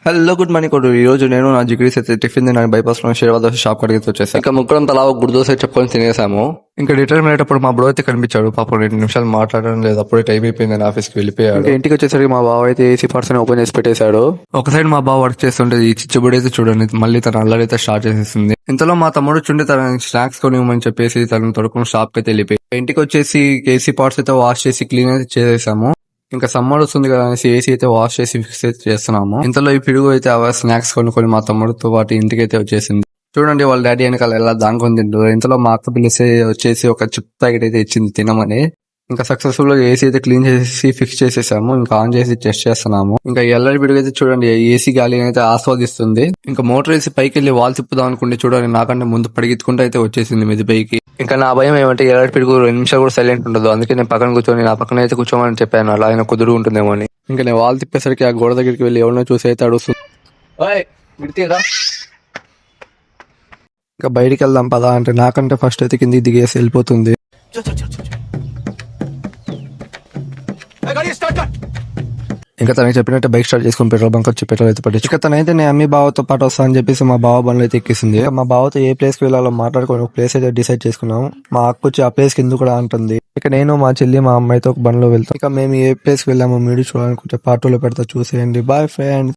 Hello good morning కొడు. ఈ రోజు నేను నా జిగ్రీస్ అయితే టిఫిన్ తిన్నాను. బైపాస్ లో షేర్వా దోశ షాప్ కడిగి వచ్చేసాను. ఇంకా ముగ్గురం తలా ఒక గుడి దోశ చెప్పుకొని తినేసాము. ఇంకా రిటర్న్ అయ్యేటప్పుడు మా బ్రో అయితే కనిపించాడు. పాపం 2 నిమిషాలు మాట్లాడడం లేదు, అప్పుడే టైం అయిపోయిందని ఆఫీస్కి వెళ్ళిపోయాడు. ఇంకా ఇంటికి వచ్చేసరికి మా బావ అయితే ఏసీ పర్సన్ ఓపెన్ చేసి పెట్టేశాడు. ఒక సైడ్ మా బావ వర్క్ చేస్తుంటే ఈ చిచ్చుబడి అయితే చూడండి మళ్ళీ తన అల్లరైతే స్టార్ట్ చేసేసింది. ఇంతలో మా తమ్ముడు చుండి తన స్నాక్స్ కొనివ్వమని చెప్పేసి తను తొడుకుని షాప్ కి అయితే వెళ్ళిపోయి ఇంటికి వచ్చేసి ఏసీ పార్ట్స్ అయితే వాష్ చేసి క్లీన్ అయితే చేసేసాము. ఇంకా సమ్మర్ వస్తుంది కదా అనేసి ఏసీ అయితే వాష్ చేసి ఫిక్స్ అయితే చేస్తున్నాము. ఇంతలో ఈ పిడుగు అయితే స్నాక్స్ కొనుక్కొని మా తమ్ముడితో పాటు ఇంటికి అయితే వచ్చేసింది. చూడండి వాళ్ళ డాడీ వెనకాల ఎలా దాంకొని తింటారు. ఇంతలో మా అక్క పిలిస్తే వచ్చేసి ఒక చిప్ ప్యాకెట్ అయితే ఇచ్చింది తినమని. ఇంకా సక్సెస్ఫుల్ గా ఏసీ అయితే క్లీన్ చేసి ఫిక్స్ చేసేసాము. ఇంకా ఆన్ చేసి టెస్ట్ చేస్తున్నాము. ఇంకా ఎల్లడి పిడుగు అయితే చూడండి ఏసీ గాలి అయితే ఆస్వాదిస్తుంది. ఇంకా మోటార్ వేసి పైకి వెళ్ళి వాల్ తిప్పుదాం అనుకుంటే చూడండి నాకంటే ముందు పడిగెత్తుకుంటూ అయితే వచ్చేసింది మీద పైకి. ఇంకా నా భయం ఏమంటే ఎల్లడి పిడుగు 2 నిమిషాలు కూడా సైలెంట్ ఉండదు. అందుకే నేను పక్కన కూర్చొని నా పక్కన అయితే కూర్చోమని చెప్పాను, అలా ఆయన కుదురు ఉంటుందేమో అని. ఇంకా నేను వాల్ తిప్పేసరికి ఆ గోడ దగ్గరికి వెళ్ళి ఎవరినో చూసి అయితే అడుగుతుంది. ఇంకా బయటికి వెళ్దాం పదా అంటే నాకంటే ఫస్ట్ అయితే కిందికి దిగేసి వెళ్ళిపోతుంది. ఇంకా తనకి చెప్పినట్టు బైక్ స్టార్ట్ చేసుకుని పెట్రోల్ బంక్ వచ్చి పెట్రోల్ అయితే పట్టించి తనైతే నేను అమ్మి బావతో పాటు వస్తా అని చెప్పేసి మా బావ బండ్లో అయితే ఎక్కిస్తుంది. మా బావతో ఏ ప్లేస్ కి వెళ్ళాలో మాట్లాడుకొని ఒక ప్లేస్ అయితే డిసైడ్ చేసుకున్నాం. మా అక్క వచ్చి ఆ ప్లేస్ కి ఎందుకు కూడా అంటుంది. ఇక నేను మా చెల్లి మా అమ్మాయితో ఒక బండ్లో వెళ్తాం. ఇక మేము ఏ ప్లేస్ కి వెళ్ళామో మీరు చూడాలనుకుంటే పార్ట్ 2 లో పెడతా, చూసేయండి. Bye friends.